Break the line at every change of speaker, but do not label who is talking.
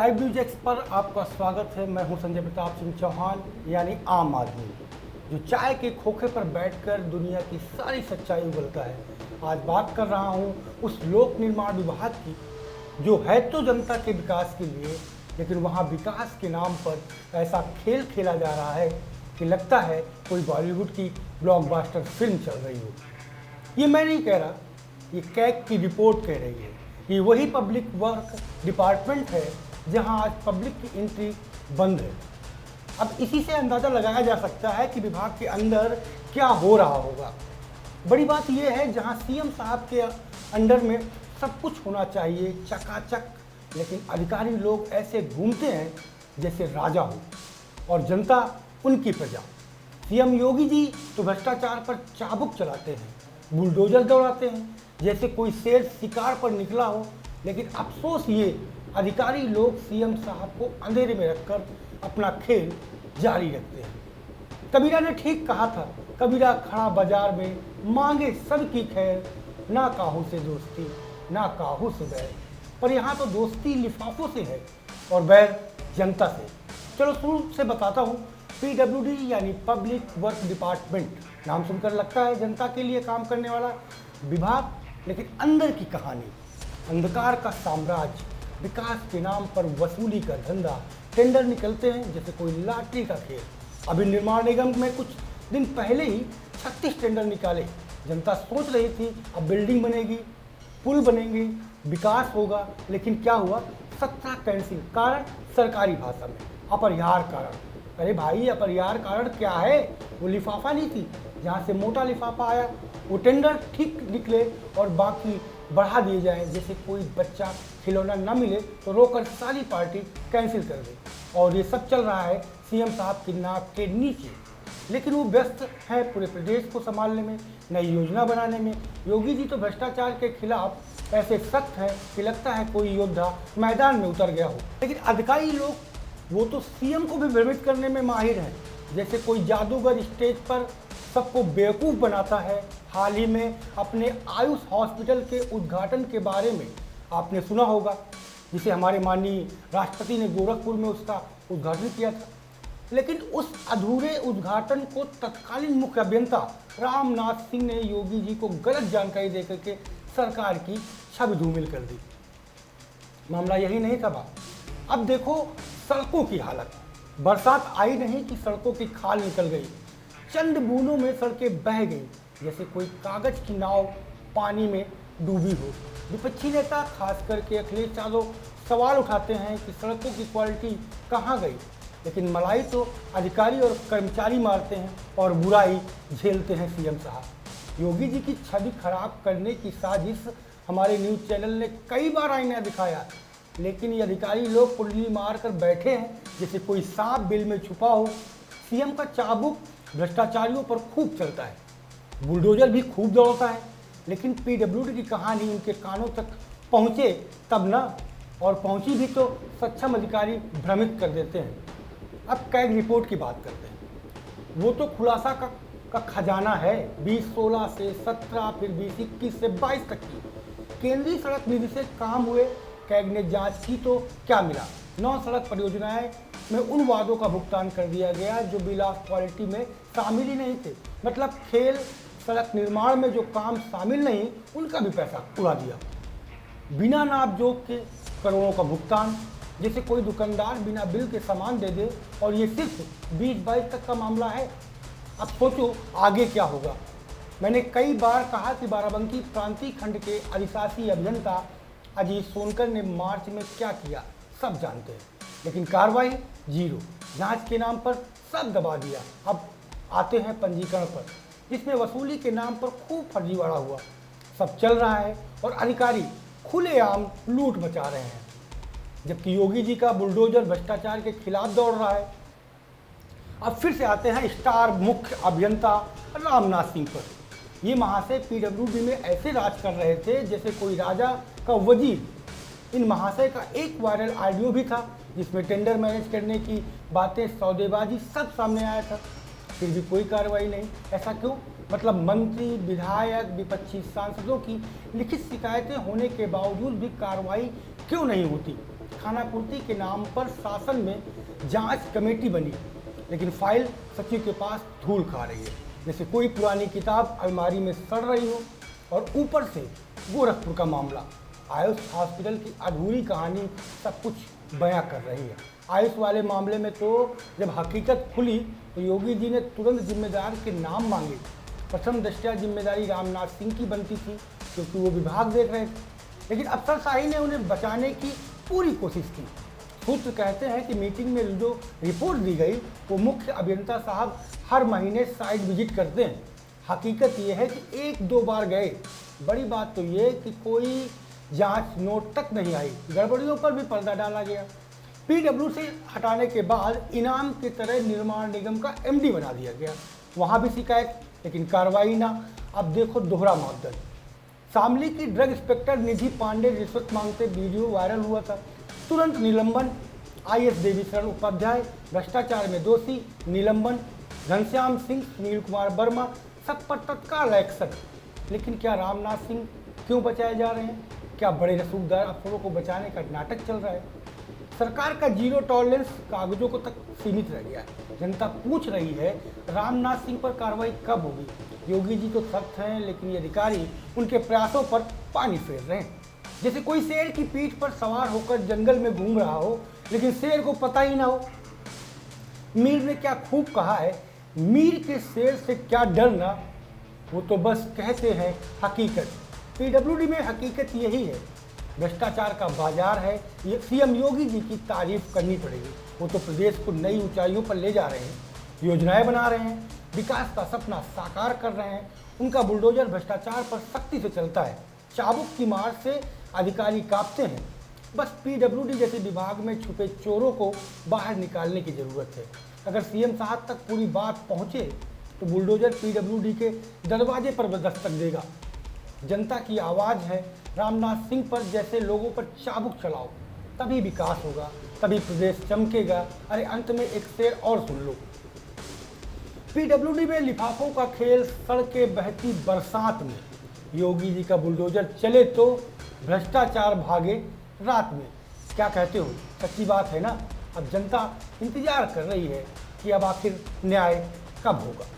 Live news x पर आपका स्वागत है। मैं हूं संजय प्रताप सिंह चौहान यानी आम आदमी, जो चाय के खोखे पर बैठकर दुनिया की सारी सच्चाई उगलता है। आज बात कर रहा हूं उस लोक निर्माण विभाग की जो है तो जनता के विकास के लिए, लेकिन वहां विकास के नाम पर ऐसा खेल खेला जा रहा है कि लगता है कोई बॉलीवुड की ब्लॉकबस्टर फिल्म चल रही हो। ये मैं नहीं कह रहा, ये कैग की रिपोर्ट कह रही है। ये वही पब्लिक वर्क डिपार्टमेंट है जहां आज पब्लिक की एंट्री बंद है। अब इसी से अंदाज़ा लगाया जा सकता है कि विभाग के अंदर क्या हो रहा होगा। बड़ी बात यह है, जहां सीएम साहब के अंडर में सब कुछ होना चाहिए चकाचक, लेकिन अधिकारी लोग ऐसे घूमते हैं जैसे राजा हो और जनता उनकी प्रजा। सीएम योगी जी तो भ्रष्टाचार पर चाबुक चलाते हैं, बुलडोजर दौड़ाते हैं जैसे कोई शेर शिकार पर निकला हो। लेकिन अफसोस ये अधिकारी लोग सीएम साहब को अंधेरे में रखकर अपना खेल जारी रखते हैं। कबीरा ने ठीक कहा था, कबीरा खड़ा बाजार में मांगे सबकी खैर, ना काहू से दोस्ती ना काहू से बैर। पर यहाँ तो दोस्ती लिफाफों से है और बैर जनता से। चलो शुरू से बताता हूँ। पीडब्ल्यूडी यानी पब्लिक वर्क डिपार्टमेंट, नाम सुनकर लगता है जनता के लिए काम करने वाला विभाग, लेकिन अंदर की कहानी अंधकार का साम्राज्य, विकास के नाम पर वसूली का धंधा, टेंडर निकलते हैं जैसे कोई लॉटरी का खेल। अभी निर्माण निगम में कुछ दिन पहले ही 36 टेंडर निकाले। जनता सोच रही थी अब बिल्डिंग बनेगी, पुल बनेंगे, विकास होगा, लेकिन क्या हुआ? 17 कैंसिल। कारण सरकारी भाषा में अपरिहार्य कारण। अरे भाई, अपरिहार्य कारण क्या है? वो लिफाफा नहीं थी, जहाँ से मोटा लिफाफा आया वो टेंडर ठीक निकले और बाकी बढ़ा दिए जाए। जैसे कोई बच्चा खिलौना ना मिले तो रोकर सारी पार्टी कैंसिल कर दे। और ये सब चल रहा है सीएम साहब की नाक के नीचे, लेकिन वो व्यस्त है पूरे प्रदेश को संभालने में, नई योजना बनाने में। योगी जी तो भ्रष्टाचार के खिलाफ ऐसे सख्त है कि लगता है कोई योद्धा मैदान में उतर गया हो। लेकिन अधिकारी लोग वो तो सीएम को भी भ्रमित करने में माहिर हैं, जैसे कोई जादूगर स्टेज पर सबको बेवकूफ़ बनाता है। हाल ही में अपने आयुष हॉस्पिटल के उद्घाटन के बारे में आपने सुना होगा, जिसे हमारे माननीय राष्ट्रपति ने गोरखपुर में उसका उद्घाटन किया था। लेकिन उस अधूरे उद्घाटन को तत्कालीन मुख्य अभियंता रामनाथ सिंह ने योगी जी को गलत जानकारी देकर के सरकार की छवि धूमिल कर दी। मामला यही नहीं था बात। अब देखो सड़कों की हालत। बरसात आई नहीं कि सड़कों की खाल निकल गई, चंद बूंदों में सड़कें बह गई जैसे कोई कागज की नाव पानी में डूबी हो। विपक्षी नेता खास करके अखिलेश यादव सवाल उठाते हैं कि सड़कों की क्वालिटी कहाँ गई, लेकिन मलाई तो अधिकारी और कर्मचारी मारते हैं और बुराई झेलते हैं सीएम साहब। योगी जी की छवि खराब करने की साजिश हमारे न्यूज़ चैनल ने कई बार आईना दिखाया, लेकिन ये अधिकारी लोग कुंडली मार कर बैठे हैं जैसे कोई सांप बिल में छुपा हो। सीएम का चाबुक भ्रष्टाचारियों पर खूब चलता है, बुलडोजर भी खूब दौड़ता है, लेकिन पीडब्ल्यूडी की कहानी उनके कानों तक पहुँचे तब ना, और पहुँची भी तो सक्षम अधिकारी भ्रमित कर देते हैं। अब कैग रिपोर्ट की बात करते हैं। वो तो खुलासा का खजाना है। 2016 से 17, फिर 2021 से 22 तक की केंद्रीय सड़क निधि से काम हुए। कैग ने जांच की तो क्या मिला? 9 सड़क परियोजनाएं में उन वादों का भुगतान कर दिया गया जो बिल ऑफ क्वालिटी में शामिल ही नहीं थे। मतलब खेल सड़क निर्माण में जो काम शामिल नहीं, उनका भी पैसा उड़ा दिया। बिना नाप जोख के करोड़ों का भुगतान, जैसे कोई दुकानदार बिना बिल के सामान दे दे, और ये सिर्फ 2022 तक का मामला है। अब सोचो आगे क्या होगा। मैंने कई बार कहा कि बाराबंकी प्रांतीय खंड के अधिशासी अभियंता अजीत सोनकर ने मार्च में क्या किया सब जानते हैं, लेकिन कार्रवाई जीरो। जांच के नाम पर सब दबा दिया। अब आते हैं पंजीकरण पर, जिसमें वसूली के नाम पर खूब फर्जीवाड़ा हुआ। सब चल रहा है और अधिकारी खुलेआम लूट मचा रहे हैं, जबकि योगी जी का बुलडोजर भ्रष्टाचार के खिलाफ दौड़ रहा है। अब फिर से आते हैं स्टार मुख्य अभियंता रामनाथ सिंह पर। ये महाशय पीडब्ल्यूडी में ऐसे राज कर रहे थे जैसे कोई राजा का वजीर। इन महाशय का एक वायरल ऑडियो भी था जिसमें टेंडर मैनेज करने की बातें, सौदेबाजी सब सामने आया था, फिर भी कोई कार्रवाई नहीं। ऐसा क्यों? मतलब मंत्री, विधायक, विपक्षी सांसदों की लिखित शिकायतें होने के बावजूद भी कार्रवाई क्यों नहीं होती? खानापूर्ति के नाम पर शासन में जांच कमेटी बनी, लेकिन फाइल सचिव के पास धूल खा रही है, जैसे कोई पुरानी किताब अलमारी में सड़ रही हो। और ऊपर से गोरखपुर का मामला, आयुष हॉस्पिटल की अधूरी कहानी सब कुछ बयां कर रही है। आयुष वाले मामले में तो जब हकीकत खुली तो योगी जी ने तुरंत जिम्मेदार के नाम मांगे। प्रथम दृष्टया जिम्मेदारी रामनाथ सिंह की बनती थी, क्योंकि वो विभाग देख रहे थे, लेकिन अफसरशाही ने उन्हें बचाने की पूरी कोशिश की। सूत्र कहते हैं कि मीटिंग में जो रिपोर्ट दी गई वो मुख्य अभियंता साहब हर महीने साइट विजिट करते हैं। हकीकत ये है कि 1-2 बार गए। बड़ी बात तो ये कि कोई जांच नोट तक नहीं आई। गड़बड़ियों पर भी पर्दा डाला गया। पीडब्ल्यू से हटाने के बाद इनाम की तरह निर्माण निगम का एमडी बना दिया गया। वहाँ भी शिकायत, लेकिन कार्रवाई ना। अब देखो दोहरा मापदंड। शामली की ड्रग इंस्पेक्टर निधि पांडे रिश्वत मांगते वीडियो वायरल हुआ था, तुरंत निलंबन। आईएएस देवीशरण उपाध्याय भ्रष्टाचार में दोषी, निलंबन। घनश्याम सिंह, सुनील कुमार वर्मा, सब पर तत्काल एक्शन। लेकिन क्या रामनाथ सिंह क्यों बचाए जा रहे हैं? क्या बड़े रसूखदार अफसरों को बचाने का नाटक चल रहा है? सरकार का जीरो टॉलरेंस कागजों को तक सीमित रह गया है। जनता पूछ रही है रामनाथ सिंह पर कार्रवाई कब होगी? योगी जी तो सख्त हैं, लेकिन ये अधिकारी उनके प्रयासों पर पानी फेर रहे हैं। जैसे कोई शेर की पीठ पर सवार होकर जंगल में घूम रहा हो, लेकिन शेर को पता ही ना हो। मीर ने क्या खूब कहा है, मीर के शेर से क्या डरना, वो तो बस कहते हैं हकीकत। पीडब्ल्यूडी में हकीकत यही है। भ्रष्टाचार का बाजार है। ये सीएम योगी जी की तारीफ करनी पड़ेगी। वो तो प्रदेश को नई ऊंचाइयों पर ले जा रहे हैं, योजनाएं बना रहे हैं, विकास का सपना साकार कर रहे हैं। उनका बुलडोजर भ्रष्टाचार पर सख्ती से चलता है। चाबुक की मार से अधिकारी कांपते हैं। बस पीडब्ल्यूडी जैसे विभाग में छुपे चोरों को बाहर निकालने की ज़रूरत है। अगर सीएम साहब तक पूरी बात पहुंचे तो बुलडोजर पीडब्ल्यूडी के दरवाजे पर दस्तक देगा। जनता की आवाज़ है, रामनाथ सिंह पर जैसे लोगों पर चाबुक चलाओ, तभी विकास होगा, तभी प्रदेश चमकेगा। अरे अंत में एक शेर और सुन लो। पीडब्ल्यूडी में लिफाफों का खेल, सड़कें बहती बरसात में। योगी जी का बुलडोजर चले तो भ्रष्टाचार भागे रात में। क्या कहते हो? सच्ची बात है ना? अब जनता इंतजार कर रही है कि अब आखिर न्याय कब होगा।